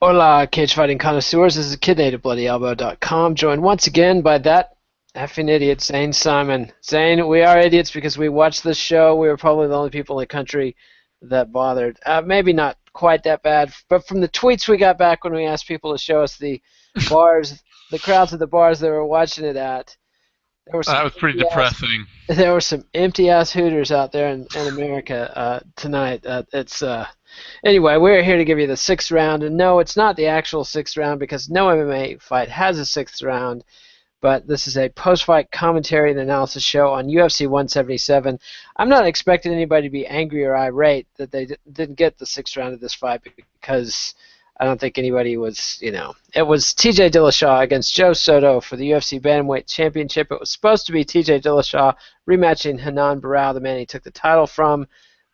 Hola, cage fighting connoisseurs. This is Kid Native BloodyElbow.com, joined once again by that effing idiot, Zane Simon. Zane, we are idiots because we watched this show. We were probably the only people in the country that bothered. Maybe not quite that bad, but from the tweets we got back when we asked people to show us the bars, the crowds at the bars they were watching it at, there were some That was pretty empty ass, depressing. there were some empty ass Hooters out there in America tonight. Anyway, we're here to give you the sixth round, and no, it's not the actual sixth round because no MMA fight has a sixth round, but this is a post-fight commentary and analysis show on UFC 177. I'm not expecting anybody to be angry or irate that they didn't get the sixth round of this fight because I don't think anybody was, it was TJ Dillashaw against Joe Soto for the UFC Bantamweight Championship. It was supposed to be TJ Dillashaw rematching Hanan Barao, the man he took the title from,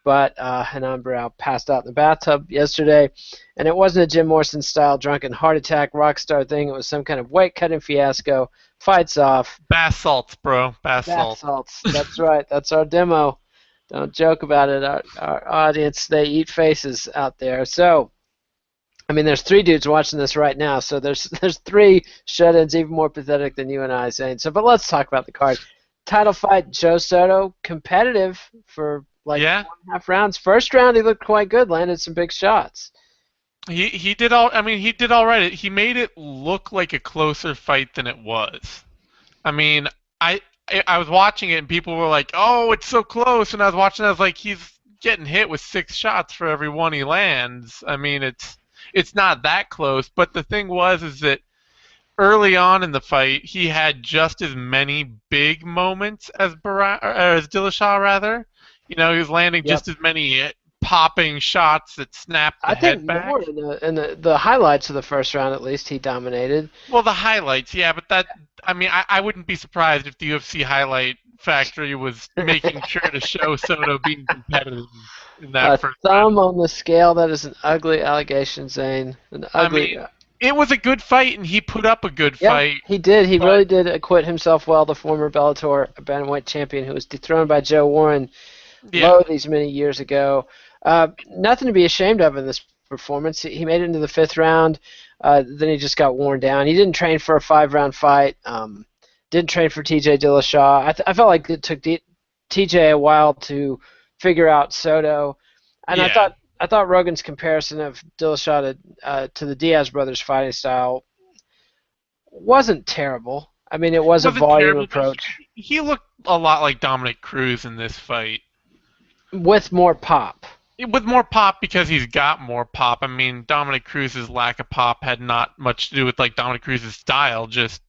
but Hanan Barao passed out in the bathtub yesterday, and it wasn't a Jim Morrison-style drunken heart attack rock star thing. It was some kind of weight-cutting fiasco. Fights off. Bath salts, bro. Bath Bath salts. salts. That's right. That's our demo. Don't joke about it. Our audience, they eat faces out there. So, I mean, there's three dudes watching this right now, so there's three shut-ins even more pathetic than you and I, Zane. So, but let's talk about the card. Title fight, Joe Soto, competitive for like Yeah, 4.5 rounds. First round, he looked quite good, landed some big shots. he did all. I mean, he did all right. He made it look like a closer fight than it was. I mean, I I was watching it and people were like, "Oh, it's so close," and I was watching. I was like, "He's getting hit with 6 shots for every one he lands." I mean, it's not that close. But the thing was, is that early on in the fight, he had just as many big moments as as Dillashaw, rather. He was landing Yep. just as many popping shots that snapped the I think head back. more in the highlights of the first round, at least, he dominated. Well, the highlights, yeah, but I mean, I wouldn't be surprised if the UFC highlight factory was making sure to show Soto being competitive in that A first round. thumb on the scale, that is an ugly allegation, Zane. An I ugly. mean, it was a good fight, and he put up a good Yeah, fight, he did. He but really did acquit himself well, the former Bellator bantamweight champion who was dethroned by Joe Warren yeah, these many years ago. Nothing to be ashamed of in this performance. He made it into the fifth round. Then he just got worn down. He didn't train for a 5 round fight. Didn't train for TJ Dillashaw. I felt like it took TJ a while to figure out Soto, and I yeah. thought I thought Rogan's comparison of Dillashaw to the Diaz brothers fighting style wasn't terrible. I mean, it was a Wasn't volume terrible, but approach he looked a lot like Dominic Cruz in this fight. with more pop. With more pop because he's got more pop. I mean, Dominic Cruz's lack of pop had not much to do with like Dominic Cruz's style, just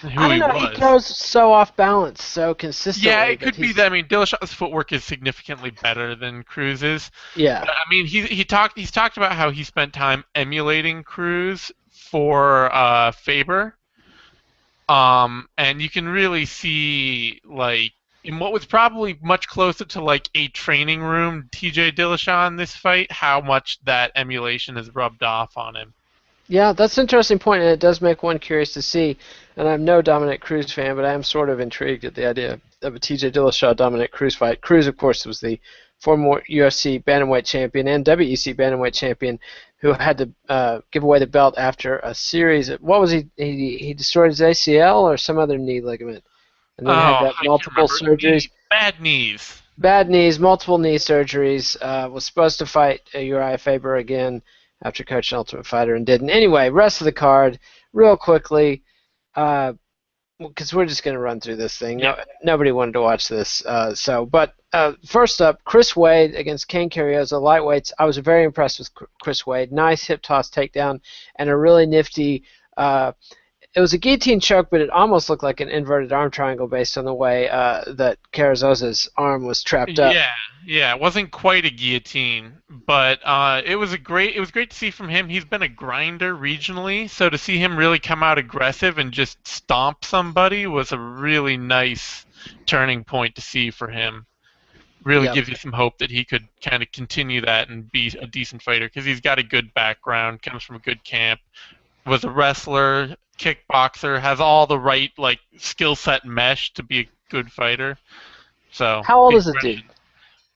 I who don't he know. He was. throws so off balance so Yeah, consistently it that could be he's that. I mean, Dillashaw's footwork is significantly better than Cruz's. yeah. But I mean, he's talked about how he spent time emulating Cruz for Faber. And you can really see, like, in what was probably much closer to like a training room TJ Dillashaw in this fight, how much that emulation has rubbed off on him. Yeah, that's an interesting point, and it does make one curious to see. And I'm no Dominic Cruz fan, but I am sort of intrigued at the idea of a TJ Dillashaw Dominic Cruz fight. Cruz, of course, was the former UFC bantamweight champion and WEC bantamweight champion who had to give away the belt after a series. What was he destroyed his ACL or some other knee ligament, and then had Oh, to have I can't multiple remember. surgeries. Bad knees. Bad knees, multiple knee surgeries. Was supposed to fight Uriah Faber again after coaching Ultimate Fighter and didn't. Anyway, rest of the card, real quickly, because we're just going to run through this thing. Yeah. Nobody wanted to watch this. But first up, Chris Wade against Ken Carrizosa, lightweights. I was very impressed with Chris Wade. Nice hip toss takedown and a really nifty. It was a guillotine choke, but it almost looked like an inverted arm triangle based on the way that Carrizosa's arm was trapped up. Yeah, it wasn't quite a guillotine, but it was great to see from him. He's been a grinder regionally, so to see him really come out aggressive and just stomp somebody was a really nice turning point to see for him. Really Yep. gives you some hope that he could kind of continue that and be a decent fighter because he's got a good background, comes from a good camp, was a wrestler, kickboxer, has all the right like skill set mesh to be a good fighter. So How old is this dude? congratulations.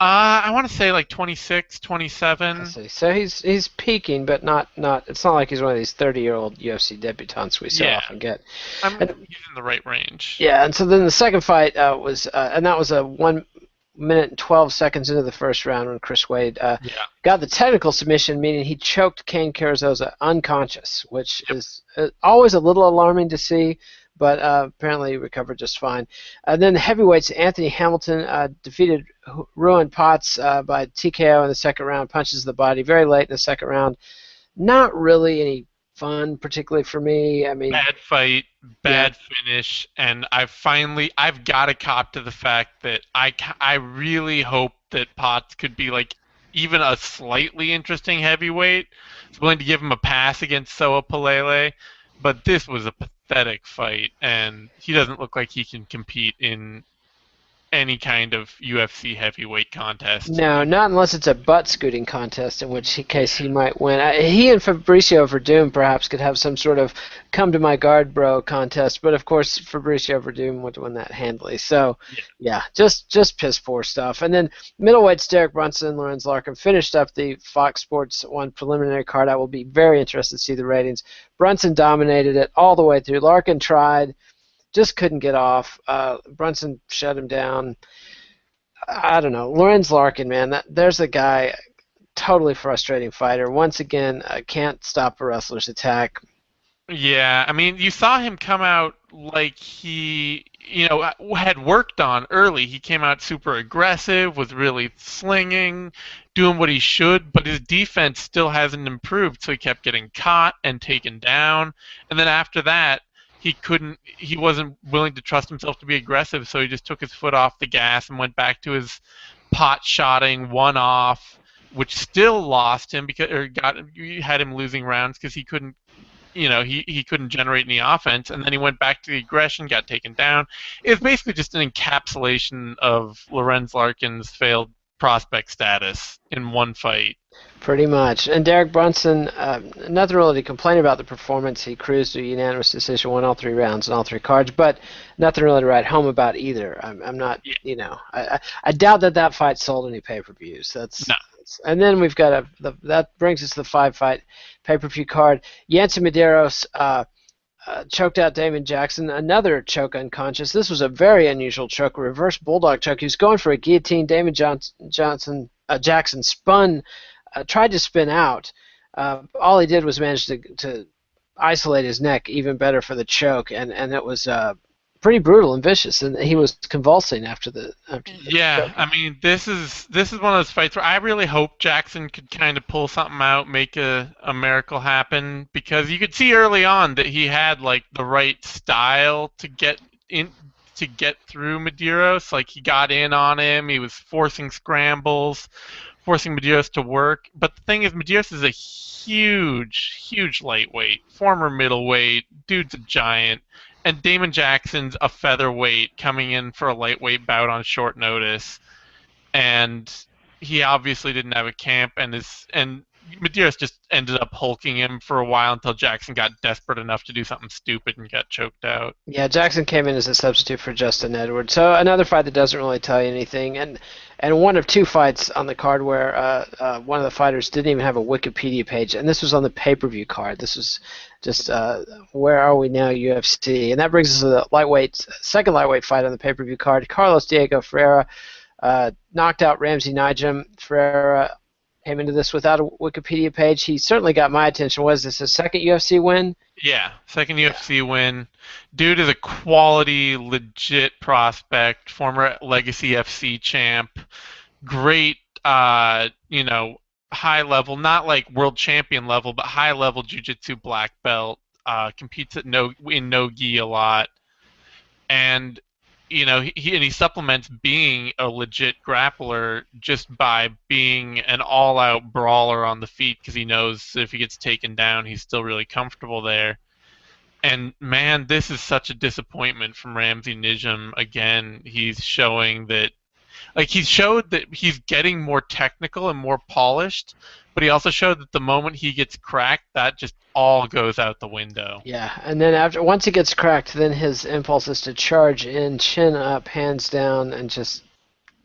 I want to say like 26, I 27. see. So he's peaking, but not. It's not like he's one of these 30-year-old UFC debutants we so Yeah, often get. I mean, And he's in the right range. yeah, and so then the second fight was, and that was a 1 minute and 12 seconds into the first round when Chris Wade Yeah. got the technical submission, meaning he choked Kane Carrizosa unconscious, which Yep. is always a little alarming to see, but apparently he recovered just fine. And then the heavyweights, Anthony Hamilton defeated Ruan Potts by TKO in the second round, punches to the body very late in the second round. Not really any fun, particularly for me. I mean, Bad fight, yeah, bad finish, and I've got to cop to the fact that I really hope that Potts could be like even a slightly interesting heavyweight. I was willing to give him a pass against Soa Palele, but this was a pathetic fight, and he doesn't look like he can compete in any kind of UFC heavyweight contest. no, not unless it's a butt scooting contest, in which case Yeah. he might win. He and Fabricio Verdum perhaps could have some sort of come to my guard, bro contest, but of course Fabricio Verdum would win that handily. So, Yeah. yeah, just piss poor stuff. And then middleweights Derek Brunson and Lorenz Larkin finished up the Fox Sports 1 preliminary card. I will be very interested to see the ratings. Brunson dominated it all the way through. Larkin tried, just couldn't get off. Brunson shut him down. I don't know. Lorenz Larkin, man, there's a guy, totally frustrating fighter. Once again, can't stop a wrestler's attack. Yeah, I mean, you saw him come out like he, had worked on early. He came out super aggressive, was really slinging, doing what he should, but his defense still hasn't improved, so he kept getting caught and taken down. And then after that, he wasn't willing to trust himself to be aggressive, so he just took his foot off the gas and went back to his pot shotting one off, which still lost him because or got had him losing rounds because he couldn't he couldn't generate any offense, and then he went back to the aggression, got taken down. It's basically just an encapsulation of Lorenz Larkin's failed prospect status in one fight. Pretty much. And Derek Brunson, nothing really to complain about the performance. He cruised to a unanimous decision, won all three rounds and all three cards, but nothing really to write home about either. I'm not, Yeah, I doubt that fight sold any pay-per-views. no. And then we've got that brings us to the five-fight pay-per-view card. Yancy Medeiros choked out Damon Jackson, another choke unconscious. This was a very unusual choke, a reverse bulldog choke. He was going for a guillotine. Damon Jackson spun, tried to spin out. All he did was manage to isolate his neck even better for the choke, and it was pretty brutal and vicious. And he was convulsing after the Yeah, choke. I mean, this is one of those fights where I really hope Jackson could kind of pull something out, make a miracle happen, because you could see early on that he had like the right style in to get through Medeiros. Like he got in on him, he was forcing scrambles, forcing Medeiros to work. But the thing is, Medeiros is a huge lightweight, former middleweight, dude's a giant. And Damon Jackson's a featherweight coming in for a lightweight bout on short notice, and he obviously didn't have a camp, and Medeiros just ended up hulking him for a while until Jackson got desperate enough to do something stupid and got choked out. Yeah, Jackson came in as a substitute for Justin Edwards. So another fight that doesn't really tell you anything, and one of two fights on the card where one of the fighters didn't even have a Wikipedia page, and this was on the pay-per-view card. This was just where are we now, UFC, and that brings us to the second lightweight fight on the pay-per-view card. Carlos Diego Ferreira knocked out Ramsey Nijem. Ferreira came into this without a Wikipedia page. He certainly got my attention. Was this his second UFC win? Yeah, second Yeah. UFC win. Dude is a quality, legit prospect, former Legacy FC champ. Great, high level, not like world champion level, but high level jiu-jitsu black belt. Competes in no gi a lot, and he supplements being a legit grappler just by being an all-out brawler on the feet because he knows that if he gets taken down, he's still really comfortable there. And man, this is such a disappointment from Ramsey Nijem again. He showed that he's getting more technical and more polished, but he also showed that the moment he gets cracked, that just all goes out the window. Yeah, and then once he gets cracked, then his impulse is to charge in, chin up, hands down, and just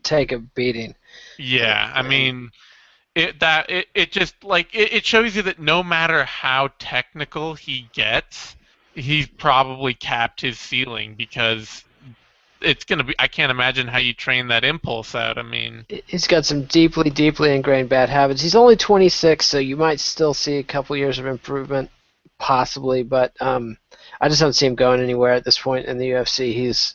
take a beating. Yeah, I And mean, it just like it shows you that no matter how technical he gets, he's probably capped his ceiling because it's gonna be. I can't imagine how you train that impulse out. I mean, he's got some deeply, deeply ingrained bad habits. He's only 26, so you might still see a couple years of improvement, possibly. But I just don't see him going anywhere at this point in the UFC. He's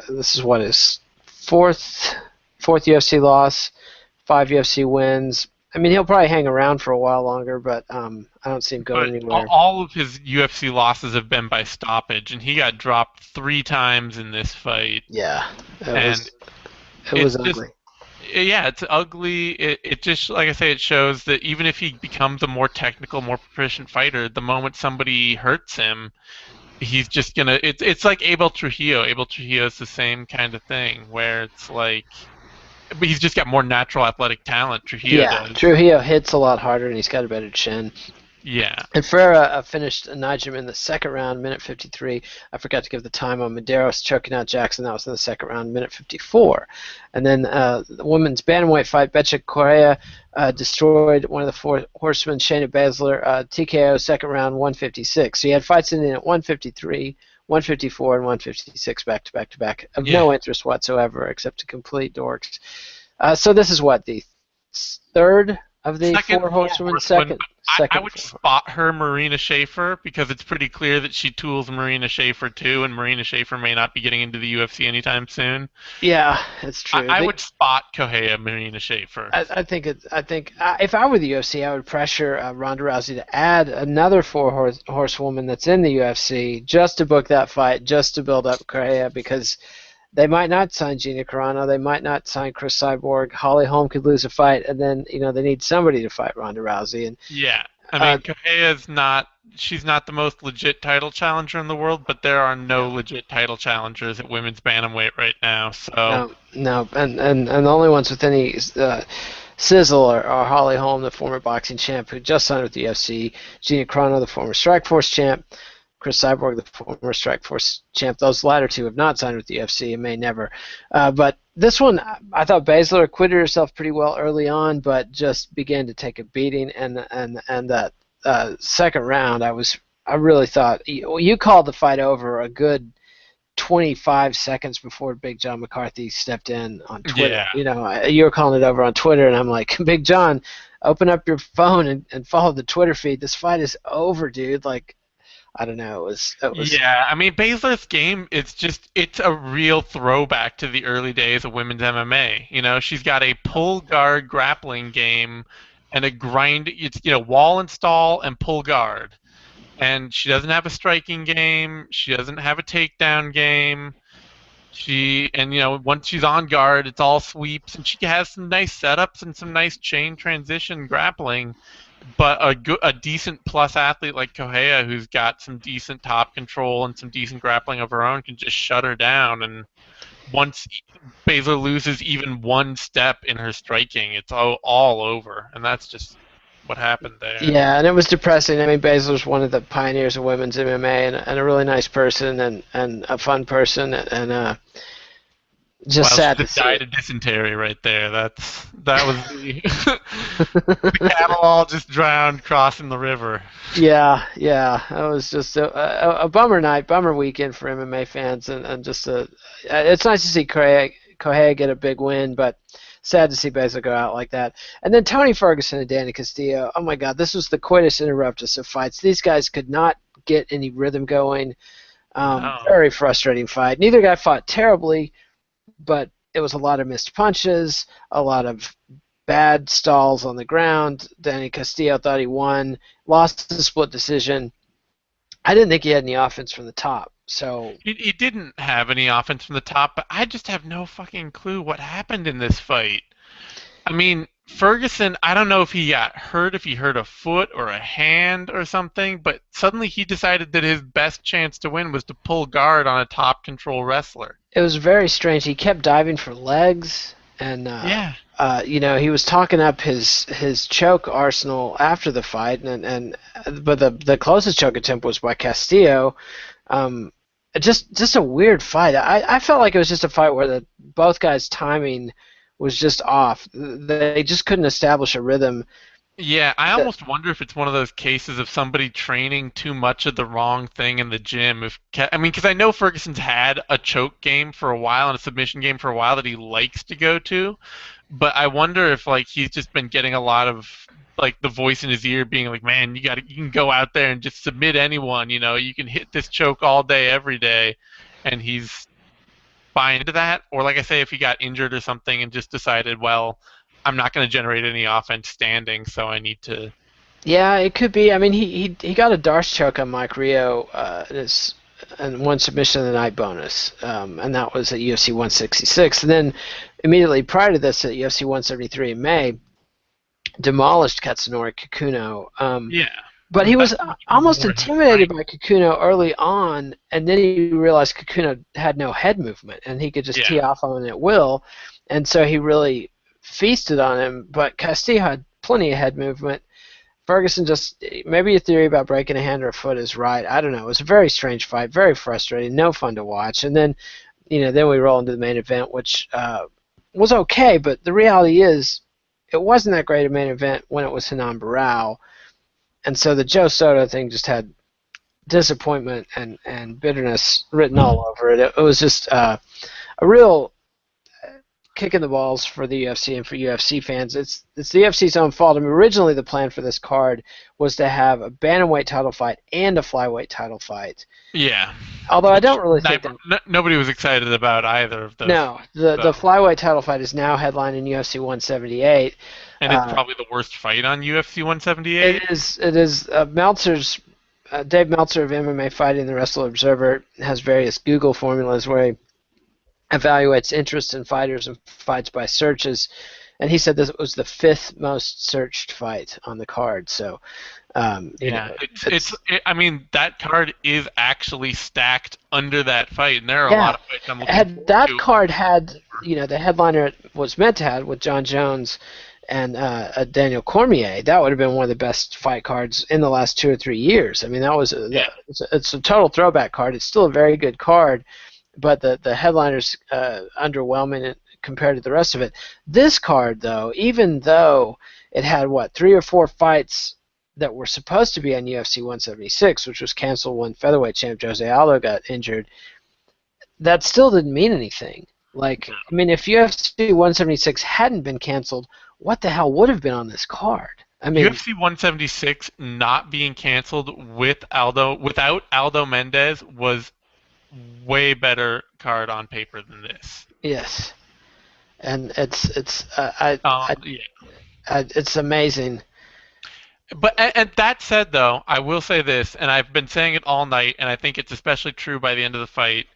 this is what his fourth fourth UFC loss, 5 UFC wins. I mean, he'll probably hang around for a while longer, but I don't see him going but anywhere. all of his UFC losses have been by stoppage, and he got dropped 3 times in this fight, Yeah, and it it's was just ugly. yeah, it's ugly. It just like I say, it shows that even if he becomes a more technical, more proficient fighter, the moment somebody hurts him, he's just gonna. It's like Abel Trujillo. Abel Trujillo is the same kind of thing, where it's like, but he's just got more natural athletic talent. Trujillo Yeah, does. Trujillo hits a lot harder, and he's got a better chin. Yeah. And Ferreira finished Nigem in the second round, minute 53. I forgot to give the time on Medeiros choking out Jackson. That was in the second round, minute 54. And then the women's bantamweight fight, Betcha Correa destroyed one of the four horsemen, Shayna Baszler, TKO second round, 156. So you had fights in at 153, 154, and 156 back to back to back, of Yeah. no interest whatsoever except to complete dorks. So this is what, the third of the Second four four horsemen? horsewomen. I Second would four. spot her Marina Shaffer because it's pretty clear that she tools Marina Shaffer too, and Marina Shaffer may not be getting into the UFC anytime soon. Yeah, it's true. I would spot Kohei Marina Shaffer. I think if I were the UFC, I would pressure Ronda Rousey to add another horsewoman that's in the UFC just to book that fight, just to build up Correa, because they might not sign Gina Carano, they might not sign Chris Cyborg. Holly Holm could lose a fight, and then they need somebody to fight Ronda Rousey. And Yeah, I uh, mean Kohei is not. She's not the most legit title challenger in the world, but there are no no, legit title challengers at women's bantamweight right now. So no, and the only ones with any sizzle are Holly Holm, the former boxing champ who just signed with the UFC, Gina Carano, the former Strikeforce champ, Chris Cyborg, the former Strikeforce champ. Those latter two have not signed with the UFC and may never. But this one, I thought Baszler acquitted herself pretty well early on, but just began to take a beating. And that second round, I really thought you called the fight over a good 25 seconds before Big John McCarthy stepped in on Twitter. yeah, You were calling it over on Twitter, and I'm like, Big John, open up your phone and follow the Twitter feed. This fight is over, dude. Like, I don't know. It was. yeah. I mean Baszler's game. It's a real throwback to the early days of women's MMA. She's got a pull guard grappling game and a grind. It's wall install and pull guard. And she doesn't have a striking game. She doesn't have a takedown game. Once she's on guard, it's all sweeps, and she has some nice setups and some nice chain transition grappling. But a decent plus athlete like Kohea, who's got some decent top control and some decent grappling of her own, can just shut her down. And once Baszler loses even one step in her striking, it's all over. And that's just what happened there. Yeah, and it was depressing. I mean, Baszler's one of the pioneers of women's MMA, and a really nice person and a fun person, and just Well, she sad to just see died of dysentery right there. That was the cattle all just drowned crossing the river. Yeah. It was just a bummer night, bummer weekend for MMA fans, and just it's nice to see Correa get a big win, but sad to see Baszler go out like that. And then Tony Ferguson and Danny Castillo. Oh my God, this was the coitus interruptus of fights. These guys could not get any rhythm going. No. Very frustrating fight. Neither guy fought terribly, but it was a lot of missed punches, a lot of bad stalls on the ground. Danny Castillo thought he won, lost the split decision. I didn't think he had any offense from the top. So He didn't have any offense from the top, but I just have no fucking clue what happened in this fight. I mean, Ferguson, I don't know if he got hurt, if he hurt a foot or a hand or something, but suddenly he decided that his best chance to win was to pull guard on a top control wrestler. it was very strange. He kept diving for legs, and Yeah. he was talking up his choke arsenal after the fight, but the closest choke attempt was by Castillo. Um, just a weird fight. I felt like it was just a fight where both guys' timing was just off. They just couldn't establish a rhythm. Yeah, I That, almost wonder if it's one of those cases of somebody training too much of the wrong thing in the gym. I mean, because I know Ferguson's had a choke game for a while and a submission game for a while that he likes to go to, but I wonder if like he's just been getting a lot of like the voice in his ear being like, man, you can go out there and just submit anyone, you can hit this choke all day, every day, and he's buy into that, or like I say, if he got injured or something and just decided, well, I'm not going to generate any offense standing, so I need to. yeah, it could be. I mean, he got a Darce choke on Mike Rio and one submission of the night bonus, and that was at UFC 166. And then immediately prior to this, at UFC 173 in May, demolished Katsunori Kikuno. Yeah, But he that's was much almost more his intimidated strength. by Kikuno early on, and then he realized Kikuno had no head movement, and he could just Yeah, tee off on it at will, and so he really feasted on him. But Castillo had plenty of head movement. Ferguson just maybe your theory about breaking a hand or a foot is right. I don't know. It was a very strange fight, very frustrating, no fun to watch. And then, then we roll into the main event, which was okay. But the reality is, it wasn't that great a main event when it was Henan Barao, and so the Joe Soto thing just had disappointment and bitterness written all over it. It was just a real kick in the balls for the UFC and for UFC fans. It's the UFC's own fault. I mean, originally the plan for this card was to have a bantamweight title fight and a flyweight title fight. yeah. Although I Which don't really think that. nobody was excited about either of those No, fights. the So, flyweight title fight is now headlined in UFC 178. and it's probably the worst fight on UFC 178. It is Meltzer's Dave Meltzer of MMA Fighting, the Wrestler Observer, has various Google formulas where he evaluates interest in fighters and fights by searches, and he said this was the fifth most searched fight on the card. So, Yeah, I mean, that card is actually stacked under that fight, and there are a yeah. lot of fights I'm looking Had forward that to. card had the headliner it was meant to have with John Jones and Daniel Cormier, that would have been one of the best fight cards in the last 2 or 3 years. I mean, that was Yeah. it's a total throwback card. It's still a very good card, but the headliner's underwhelming compared to the rest of it. This card, though, even though it had 3 or 4 fights that were supposed to be on UFC 176, which was canceled when featherweight champ Jose Aldo got injured, that still didn't mean anything. Like, I mean, if UFC 176 hadn't been canceled, what the hell would have been on this card? I mean, UFC 176 not being canceled without Aldo Mendez was way better card on paper than this. yes, and Yeah. it's amazing. But and that said, though, I will say this, and I've been saying it all night, and I think it's especially true by the end of the fight.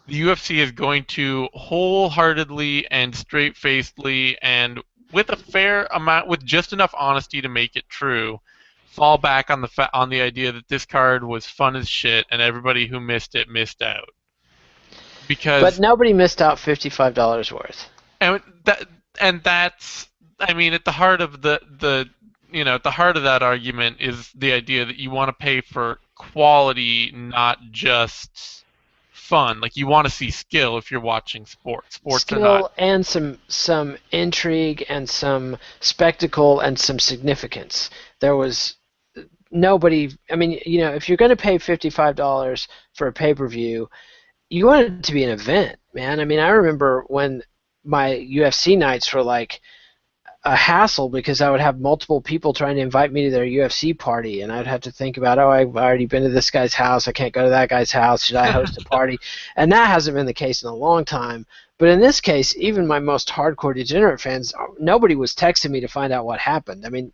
The UFC is going to wholeheartedly and straight-facedly and with a fair amount, with just enough honesty to make it true, fall back on the idea that this card was fun as shit, and everybody who missed it missed out. But Because nobody missed out $55 worth. and that's, I mean, at the heart of at the heart of that argument is the idea that you want to pay for quality, not just fun. Like, you want to see skill if you're watching sports. Sports are not. Skill and some intrigue and some spectacle and some significance. There was nobody. I mean, if you're going to pay $55 for a pay-per-view, you want it to be an event, man. I mean, I remember when my UFC nights were like a hassle because I would have multiple people trying to invite me to their UFC party, and I'd have to think about, I've already been to this guy's house, I can't go to that guy's house, should I host a party? And that hasn't been the case in a long time. But in this case, even my most hardcore degenerate fans, nobody was texting me to find out what happened. I mean,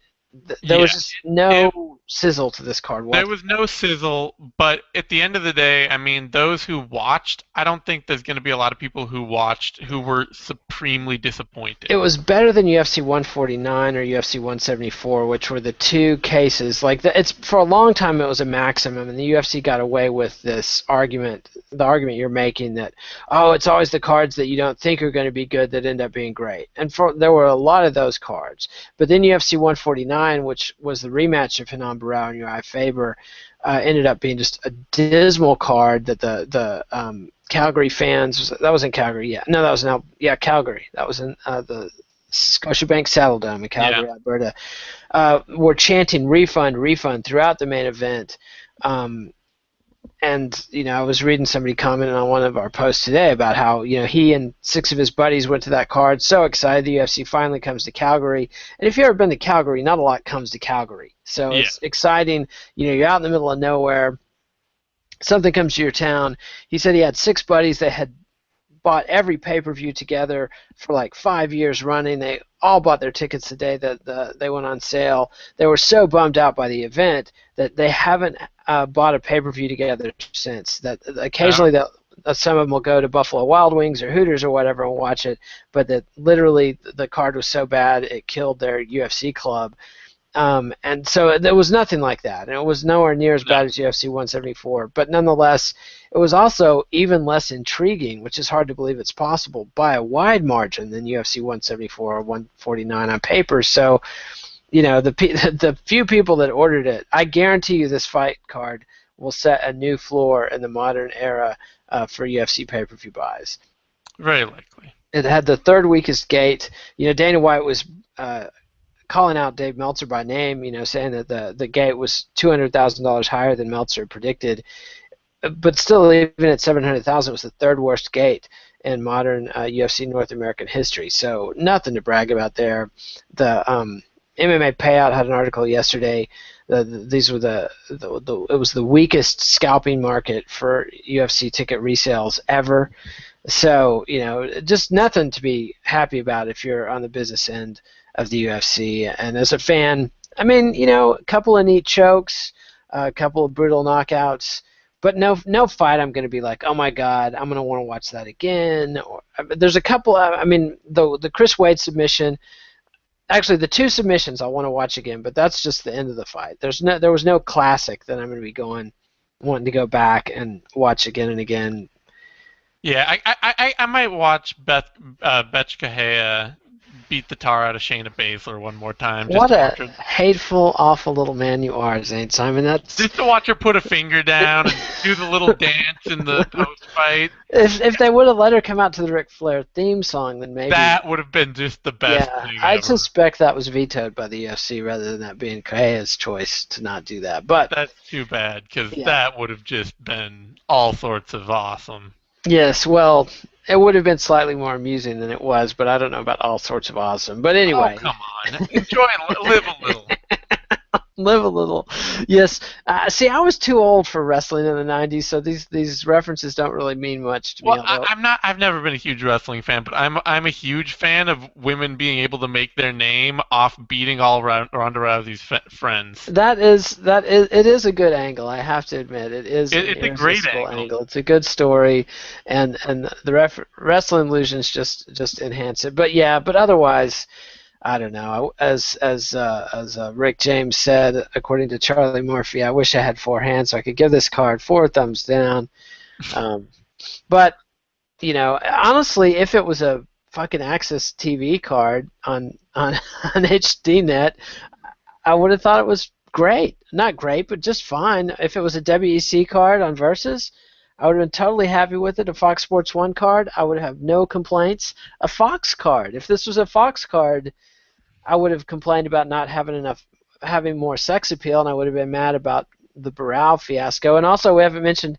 there was just no sizzle to this card whatsoever. There was no sizzle, but at the end of the day, I mean, those who watched, I don't think there's going to be a lot of people who watched who were supremely disappointed. It was better than UFC 149 or UFC 174, which were the two cases. Like, it's for a long time it was a maximum, and the UFC got away with this argument, the argument you're making that, it's always the cards that you don't think are going to be good that end up being great. And there were a lot of those cards. But then UFC 149, which was the rematch of Henan Barao and Uriah Faber, ended up being just a dismal card that the Calgary fans, that was in Calgary, yeah. No, that was Calgary. That was in the Scotiabank Saddledome in Yeah. Calgary, Alberta, were chanting "refund, refund" throughout the main event. Um, and I was reading somebody commenting on one of our posts today about how he and 6 of his buddies went to that card, so excited the UFC finally comes to Calgary. And if you've ever been to Calgary, not a lot comes to Calgary, so Yeah. it's exciting. You're out in the middle of nowhere, something comes to your town. He said he had 6 buddies that had bought every pay-per-view together for like 5 years running. They all bought their tickets the day that they went on sale. They were so bummed out by the event that they haven't bought a pay-per-view together since. That Oh. occasionally some of them will go to Buffalo Wild Wings or Hooters or whatever and watch it, but that literally the card was so bad it killed their UFC club. And so there was nothing like that, and it was nowhere near as No. bad as UFC 174. But nonetheless, it was also even less intriguing, which is hard to believe it's possible, by a wide margin than UFC 174 or 149 on paper. So, the few people that ordered it, I guarantee you this fight card will set a new floor in the modern era for UFC pay-per-view buys. Very likely. It had the third weakest gate. Dana White was calling out Dave Meltzer by name, saying that the gate was $200,000 higher than Meltzer predicted, but still, even at $700,000, it was the third worst gate in modern UFC North American history. So nothing to brag about there. The MMA Payout had an article yesterday. These were it was the weakest scalping market for UFC ticket resales ever. So, just nothing to be happy about if you're on the business end of the UFC. And as a fan, I mean, a couple of neat chokes, a couple of brutal knockouts, but no fight I'm going to be like, oh my God, I'm going to want to watch that again. Or there's a couple. I mean, the Chris Wade submission. Actually, the 2 submissions I want to watch again, but that's just the end of the fight. There was no classic that I'm going to be wanting to go back and watch again and again. Yeah, I might watch Betch Kahea beat the tar out of Shayna Baszler one more time just What to a watch her. hateful, awful little man you are, Zane Simon. That's Just to watch her put a finger down and do the little dance in the post fight. if they would have let her come out to the Ric Flair theme song, then maybe. That would have been just the best Yeah, thing I'd ever. suspect that was vetoed by the UFC rather than that being Correa's choice to not do that. But That's too bad because yeah, that would have just been all sorts of awesome. yes, well, it would have been slightly more amusing than it was, but I don't know about all sorts of awesome. But Oh, anyway, come on. Enjoy and live a little. live a little. Yes. See, I was too old for wrestling in the '90s, so these references don't really mean much to me. Well, Although I'm not. I've never been a huge wrestling fan, but I'm a huge fan of women being able to make their name off beating all Ronda Rousey's friends. it is a good angle. I have to admit, it is an It's a great irresistible angle. angle. It's a good story, and the wrestling illusions just enhance it. But yeah, but otherwise, I don't know. As Rick James said, according to Charlie Murphy, I wish I had 4 hands so I could give this card 4 thumbs down. Um, but honestly, if it was a fucking Access TV card on HDNet, I would have thought it was great. Not great, but just fine. If it was a WEC card on Versus, I would have been totally happy with it. A Fox Sports 1 card, I would have no complaints. A Fox card, if this was a Fox card, I would have complained about not having more sex appeal, and I would have been mad about the Barao fiasco. And also, we haven't mentioned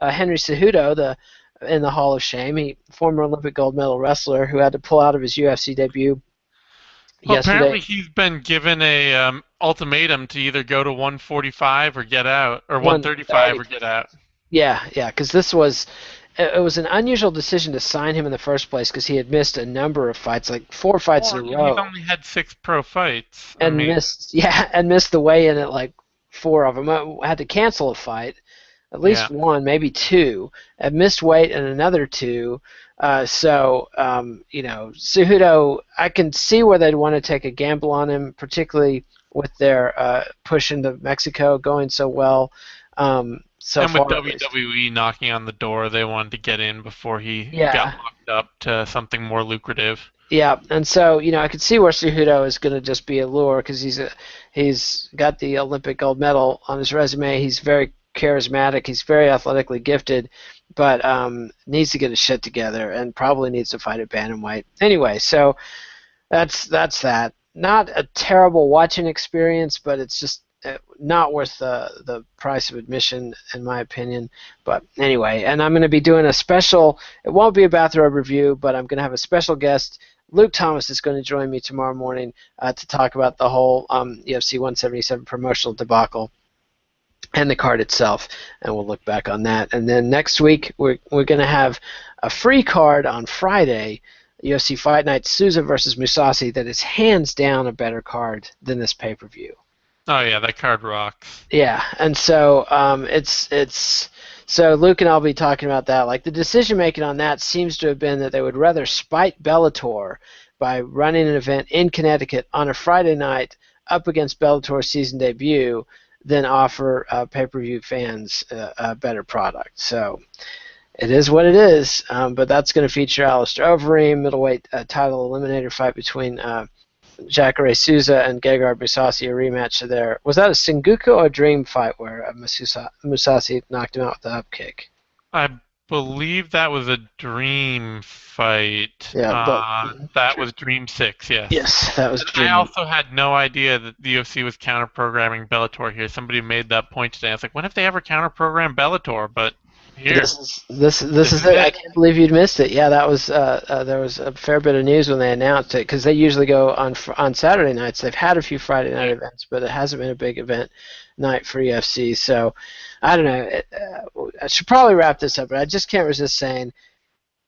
Henry Cejudo, in the Hall of Shame, former Olympic gold medal wrestler who had to pull out of his UFC debut Well, yesterday. apparently he's been given a ultimatum to either go to 145 or get out, or 135 or 130. get out. Yeah, because it was an unusual decision to sign him in the first place because he had missed a number of fights, like 4 fights in Well, a he's row, only had 6 pro fights. I and mean, missed the weigh-in at like 4 of them. I had to cancel a fight, at yeah. least 1, maybe 2. I missed weight in another 2. Cejudo, I can see where they'd want to take a gamble on him, particularly with their push into Mexico going so well. So And with far, at least. WWE knocking on the door, they wanted to get in before he got Yeah, locked up to something more lucrative. yeah, and so I could see where Cejudo is going to just be a lure because he's got the Olympic gold medal on his resume. He's very charismatic. He's very athletically gifted, but needs to get his shit together and probably needs to fight at bantamweight. Anyway, so That's that. Not a terrible watching experience, but it's just not worth the price of admission, in my opinion. But anyway, and I'm going to be doing a special. It won't be a bathrobe review, but I'm going to have a special guest. Luke Thomas is going to join me tomorrow morning to talk about the whole UFC 177 promotional debacle and the card itself, and we'll look back on that. And then next week we're going to have a free card on Friday, UFC Fight Night Souza versus Musasi, that is hands down a better card than this pay-per-view. Oh yeah, that card rocks. Yeah, and so it's so Luke and I'll be talking about that. Like, the decision making on that seems to have been that they would rather spite Bellator by running an event in Connecticut on a Friday night up against Bellator's season debut than offer pay-per-view fans a better product. So it is what it is, but that's going to feature Alistair Overeem, middleweight title eliminator fight between Jacare Souza and Gegard Mousasi, a rematch of their. Was that a Sengoku or a Dream fight where Mousasi knocked him out with the up kick? I believe that was a Dream fight. Yeah, but that was Dream 6, yes. Yes, that was Dream. I also had no idea that the UFC was counter-programming Bellator here. Somebody made that point today. I was like, when have they ever counter-programmed Bellator? But here. This is it. I can't believe you'd missed it. Yeah, that was there was a fair bit of news when they announced it, because they usually go on Saturday nights. They've had a few Friday night events, but it hasn't been a big event night for UFC. So I don't know. I should probably wrap this up, but I just can't resist saying,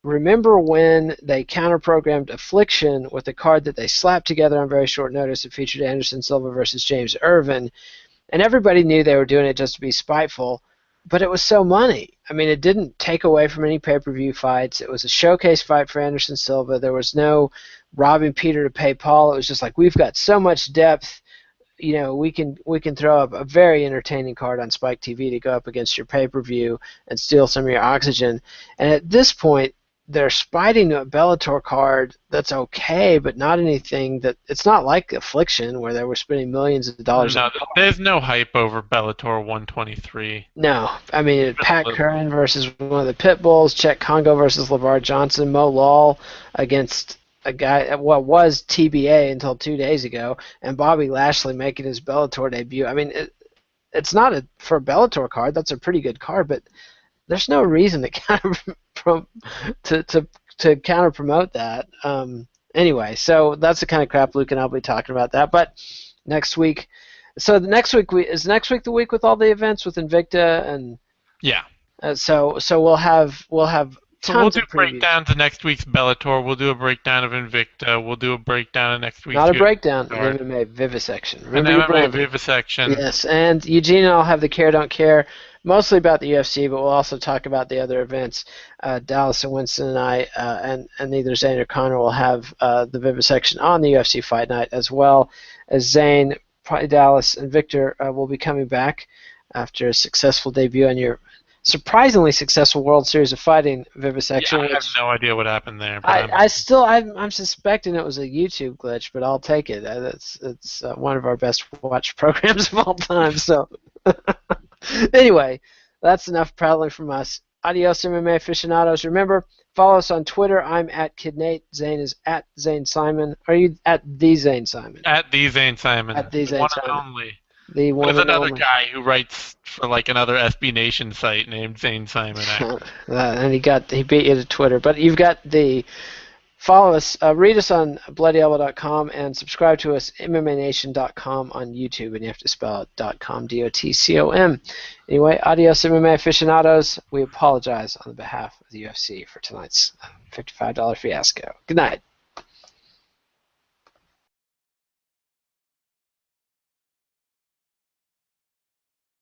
remember when they counter-programmed Affliction with a card that they slapped together on very short notice that featured Anderson Silva versus James Irvin, and everybody knew they were doing it just to be spiteful. But it was so money. I mean, it didn't take away from any pay-per-view fights. It was a showcase fight for Anderson Silva. There was no robbing Peter to pay Paul. It was just like, we've got so much depth. You know, we can throw up a very entertaining card on Spike TV to go up against your pay-per-view and steal some of your oxygen. And at this point, they're spiting a Bellator card that's okay, but not anything that. It's not like Affliction where they were spending millions of dollars. No, there's no hype over Bellator 123. No, I mean, Pat Curran versus one of the pit bulls, Chet Congo versus LeVar Johnson, Mo Lawal against a guy what was TBA until 2 days ago, and Bobby Lashley making his Bellator debut. I mean, it's not for a Bellator card. That's a pretty good card, but there's no reason to counter promote that. Anyway, so that's the kind of crap Luke and I'll be talking about that. But next week, next week the week with all the events with Invicta and yeah. So we'll have So we'll do breakdowns of next week's Bellator. We'll do a breakdown of Invicta. We'll do a breakdown of next week's. Not a breakdown, an MMA vivisection. Remember an MMA vivisection. Yes, and Eugene and I'll have the Care Don't Care, mostly about the UFC, but we'll also talk about the other events. Dallas and Winston and I, and neither Zane or Connor will have the vivisection on the UFC Fight Night, as well as Zane, probably Dallas, and Victor will be coming back after a successful debut on your surprisingly successful World Series of Fighting vivisection. Yeah, I have no idea what happened there. But I'm suspecting it was a YouTube glitch, but I'll take it. It's one of our best watched programs of all time. So anyway, that's enough prattling from us. Adios, MMA aficionados. Remember, follow us on Twitter. I'm at KidNate. Zane is at Zane Simon. Are you at the Zane Simon? At the Zane Simon. At the Zane one Simon. And only. The one. There's another only guy who writes for like another SB Nation site named Zane Simon. And he beat you to Twitter. But you've got follow us, read us on bloodyelbow.com, and subscribe to us MMANation.com on YouTube, and you have to spell it .com, DOTCOM. Anyway, adios MMA aficionados. We apologize on behalf of the UFC for tonight's $55 fiasco. Good night.